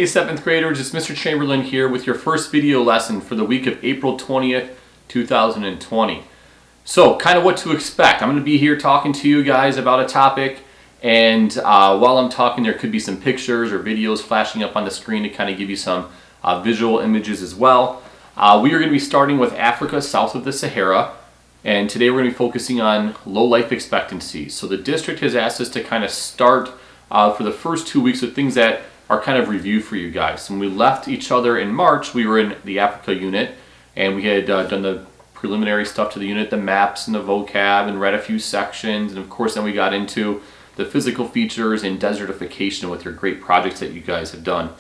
Hey 7th graders, it's Mr. Chamberlain here with your first video lesson for the week of April 20th, 2020. So, kind of what to expect. I'm going to be here talking to you guys about a topic, and while I'm talking there could be some pictures or videos flashing up on the screen to kind of give you some visual images as well. We are going to be starting with Africa south of the Sahara, and today we're going to be focusing on low life expectancy. So the district has asked us to kind of start for the first 2 weeks with things that are kind of review for you guys. When we left each other in March, we were in the Africa unit, and we had done the preliminary stuff to the unit, the maps and the vocab, and read a few sections, and of course then we got into the physical features and desertification with your great projects that you guys have done.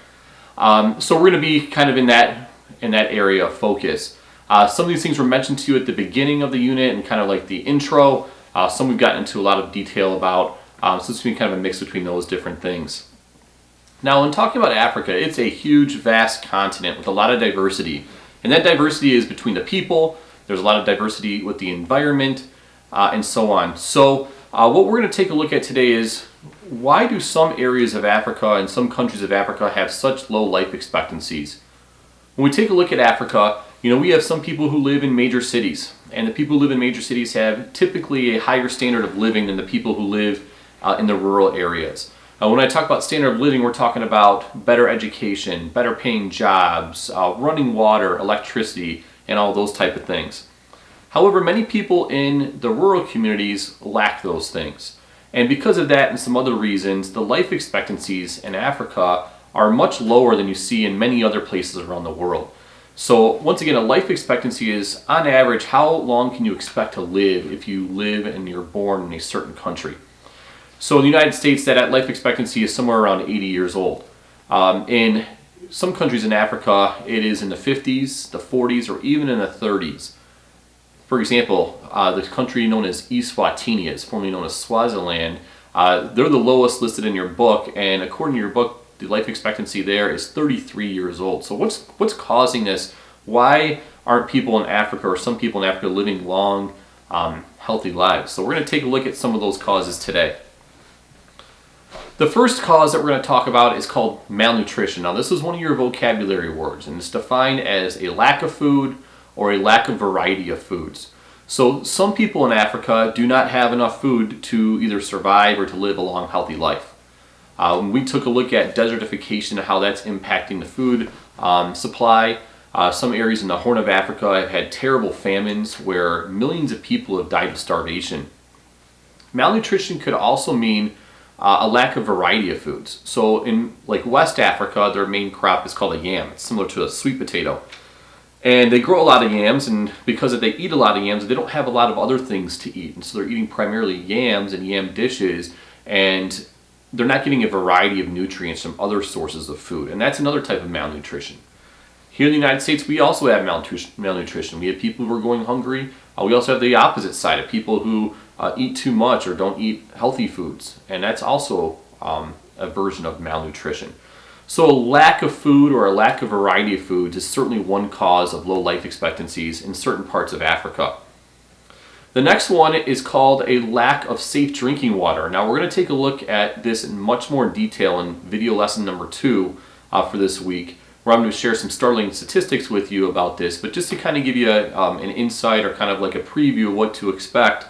So we're going to be kind of in that area of focus. Some of these things were mentioned to you at the beginning of the unit and kind of like the intro. Some we've gotten into a lot of detail about, so it's going to be kind of a mix between those different things. Now, when talking about Africa, it's a huge, vast continent with a lot of diversity. And that diversity is between the people, there's a lot of diversity with the environment, and so on. So what we're going to take a look at today is, why do some areas of Africa and some countries of Africa have such low life expectancies? When we take a look at Africa, we have some people who live in major cities. And the people who live in major cities have typically a higher standard of living than the people who live in the rural areas. When I talk about standard of living, we're talking about better education, better paying jobs, running water, electricity, and all those type of things. However, many people in the rural communities lack those things. And because of that and some other reasons, the life expectancies in Africa are much lower than you see in many other places around the world. So once again, a life expectancy is, on average, how long can you expect to live if you live and you're born in a certain country? So in the United States, that life expectancy is somewhere around 80 years old. In some countries in Africa, it is in the 50s, the 40s, or even in the 30s. For example, the country known as Eswatini, it's formerly known as Swaziland, they're the lowest listed in your book, and according to your book, the life expectancy there is 33 years old. So what's causing this? Why aren't people in Africa, or some people in Africa, living long, healthy lives? So we're going to take a look at some of those causes today. The first cause that we're going to talk about is called malnutrition. Now, this is one of your vocabulary words, and it's defined as a lack of food or a lack of variety of foods. So some people in Africa do not have enough food to either survive or to live a long, healthy life. We took a look at desertification and how that's impacting the food supply. Some areas in the Horn of Africa have had terrible famines where millions of people have died of starvation. Malnutrition could also mean a lack of variety of foods. So in like West Africa, their main crop is called a yam. It's similar to a sweet potato. And they grow a lot of yams, and because they eat a lot of yams, they don't have a lot of other things to eat. And so they're eating primarily yams and yam dishes, and they're not getting a variety of nutrients from other sources of food. And that's another type of malnutrition. Here in the United States, we also have malnutrition. We have people who are going hungry. We also have the opposite side of people who eat too much or don't eat healthy foods. And that's also a version of malnutrition. So a lack of food or a lack of variety of foods is certainly one cause of low life expectancies in certain parts of Africa. The next one is called a lack of safe drinking water. Now we're going to take a look at this in much more detail in video lesson number 2 for this week, where I'm going to share some startling statistics with you about this. But just to kind of give you an insight or kind of like a preview of what to expect,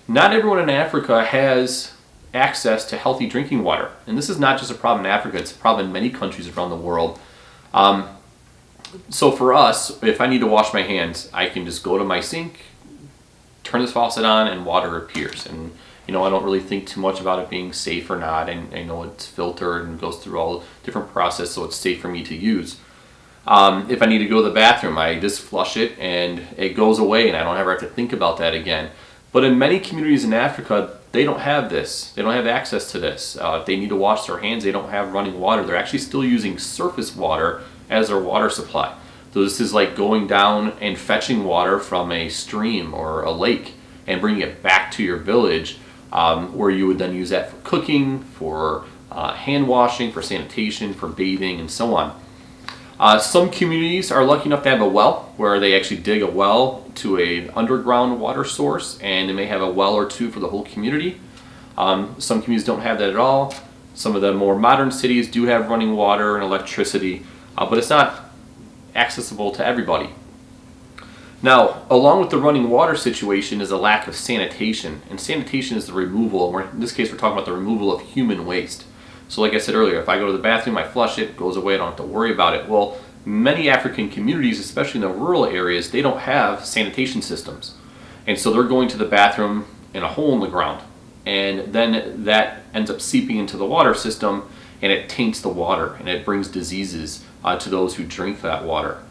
not everyone in Africa has access to healthy drinking water. And this is not just a problem in Africa, it's a problem in many countries around the world. So for us, if I need to wash my hands, I can just go to my sink, turn this faucet on, and water appears. And I don't really think too much about it being safe or not. And I know it's filtered and goes through all different processes, so it's safe for me to use. If I need to go to the bathroom, I just flush it and it goes away, and I don't ever have to think about that again. But in many communities in Africa, they don't have this. They don't have access to this. If they need to wash their hands, they don't have running water. They're actually still using surface water as their water supply. So this is like going down and fetching water from a stream or a lake and bringing it back to your village, where you would then use that for cooking, for hand washing, for sanitation, for bathing, and so on. Some communities are lucky enough to have a well, where they actually dig a well to an underground water source, and they may have a well or two for the whole community. Some communities don't have that at all. Some of the more modern cities do have running water and electricity, but it's not accessible to everybody. Now, along with the running water situation is a lack of sanitation, and sanitation is the removal, in this case we're talking about the removal of human waste. So like I said earlier, if I go to the bathroom, I flush it, goes away, I don't have to worry about it. Well, many African communities, especially in the rural areas, they don't have sanitation systems. And so they're going to the bathroom in a hole in the ground. And then that ends up seeping into the water system, and it taints the water, and it brings diseases to those who drink that water.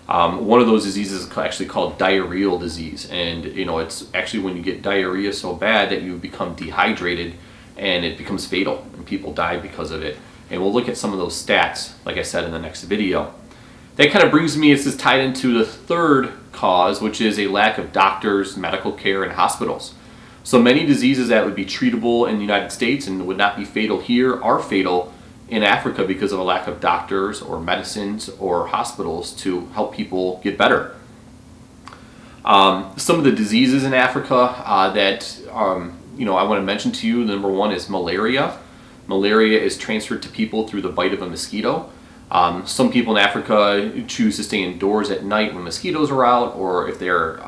One of those diseases is actually called diarrheal disease, and it's actually when you get diarrhea so bad that you become dehydrated, and it becomes fatal, and people die because of it. And we'll look at some of those stats, like I said, in the next video. That kind of brings me, this is tied into the third cause, which is a lack of doctors, medical care, and hospitals. So many diseases that would be treatable in the United States and would not be fatal here are fatal in Africa because of a lack of doctors or medicines or hospitals to help people get better. Some of the diseases in Africa that I want to mention to you, number one is malaria. Malaria is transferred to people through the bite of a mosquito. Some people in Africa choose to stay indoors at night when mosquitoes are out, or if they're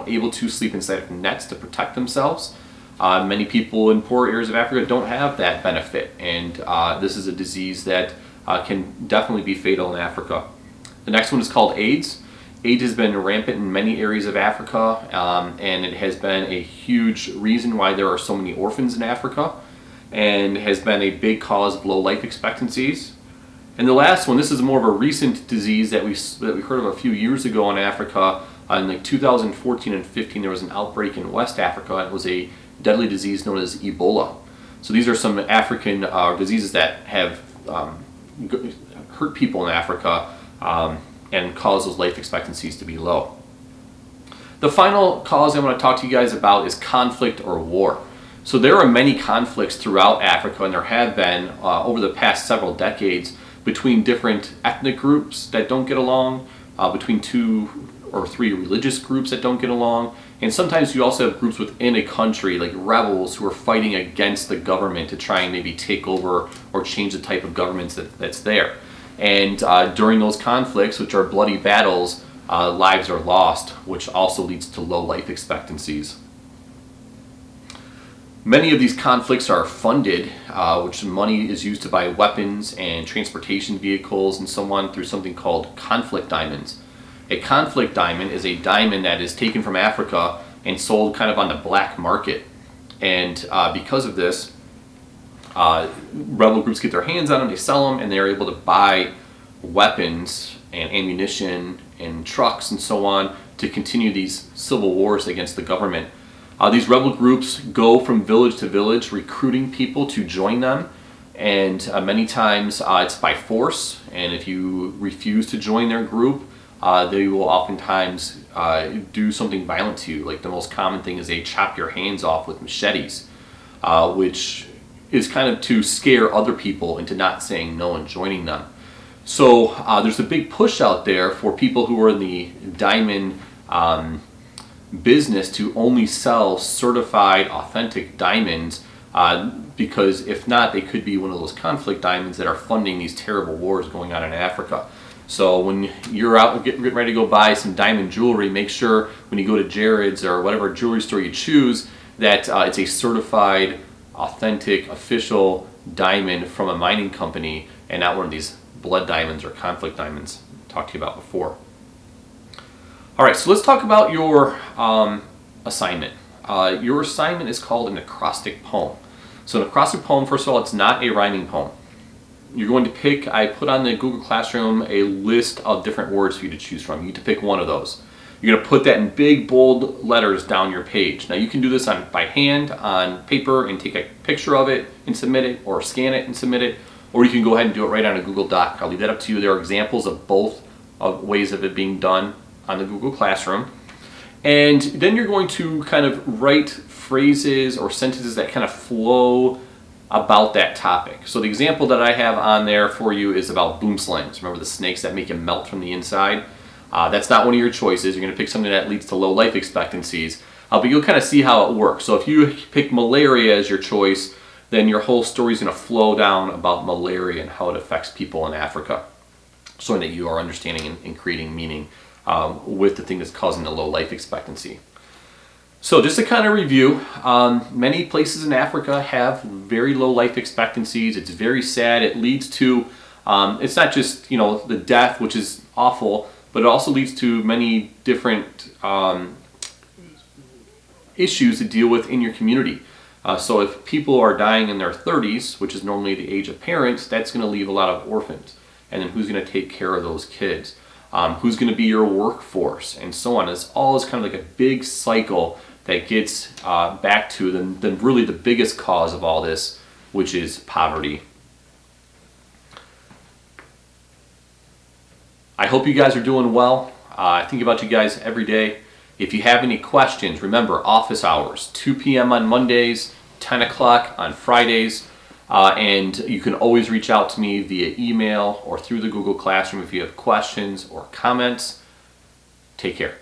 able to sleep inside of nets to protect themselves. Many people in poor areas of Africa don't have that benefit, and this is a disease that can definitely be fatal in Africa. The next one is called AIDS. AIDS has been rampant in many areas of Africa, and it has been a huge reason why there are so many orphans in Africa, and has been a big cause of low life expectancies. And the last one, this is more of a recent disease that we heard of a few years ago in Africa. In like 2014 and 15, there was an outbreak in West Africa. It was a deadly disease known as Ebola. So these are some African diseases that have hurt people in Africa and cause those life expectancies to be low. The final cause I want to talk to you guys about is conflict or war. So there are many conflicts throughout Africa, and there have been over the past several decades between different ethnic groups that don't get along, between 2 or 3 religious groups that don't get along, and sometimes you also have groups within a country, like rebels, who are fighting against the government to try and maybe take over or change the type of governments that's there. And during those conflicts, which are bloody battles, lives are lost, which also leads to low life expectancies. Many of these conflicts are funded, which money is used to buy weapons and transportation vehicles and so on through something called conflict diamonds. A conflict diamond is a diamond that is taken from Africa and sold kind of on the black market. And because of this, rebel groups get their hands on them, they sell them, and they're able to buy weapons and ammunition and trucks and so on to continue these civil wars against the government. These rebel groups go from village to village recruiting people to join them, and many times it's by force, and if you refuse to join their group, they will oftentimes do something violent to you. Like the most common thing is they chop your hands off with machetes, which is kind of to scare other people into not saying no and joining them. So there's a big push out there for people who are in the diamond business to only sell certified authentic diamonds, because if not, they could be one of those conflict diamonds that are funding these terrible wars going on in Africa. So when you're out getting ready to go buy some diamond jewelry, make sure when you go to Jared's or whatever jewelry store you choose that it's a certified, authentic, official diamond from a mining company and not one of these blood diamonds or conflict diamonds I talked to you about before. All right, so let's talk about your assignment. Your assignment is called an acrostic poem. So an acrostic poem, first of all, it's not a rhyming poem. You're going to pick, I put on the Google Classroom a list of different words for you to choose from. You get to pick one of those. You're going to put that in big, bold letters down your page. Now you can do this by hand on paper and take a picture of it and submit it, or scan it and submit it, or you can go ahead and do it right on a Google Doc. I'll leave that up to you. There are examples of both of ways of it being done on the Google Classroom. And then you're going to kind of write phrases or sentences that kind of flow about that topic. So the example that I have on there for you is about boom slings. Remember the snakes that make you melt from the inside? That's not one of your choices. You're going to pick something that leads to low life expectancies. But you'll kind of see how it works. So if you pick malaria as your choice, then your whole story is going to flow down about malaria and how it affects people in Africa, so that you are understanding and creating meaning with the thing that's causing the low life expectancy. So just to kind of review, many places in Africa have very low life expectancies. It's very sad. It leads to, it's not just, the death, which is awful, but it also leads to many different issues to deal with in your community. So if people are dying in their 30s, which is normally the age of parents, that's going to leave a lot of orphans. And then who's going to take care of those kids? Who's going to be your workforce? And so on. It's all kind of like a big cycle that gets back to really the biggest cause of all this, which is poverty. I hope you guys are doing well. I think about you guys every day. If you have any questions, remember, office hours, 2 p.m. on Mondays, 10 o'clock on Fridays, and you can always reach out to me via email or through the Google Classroom if you have questions or comments. Take care.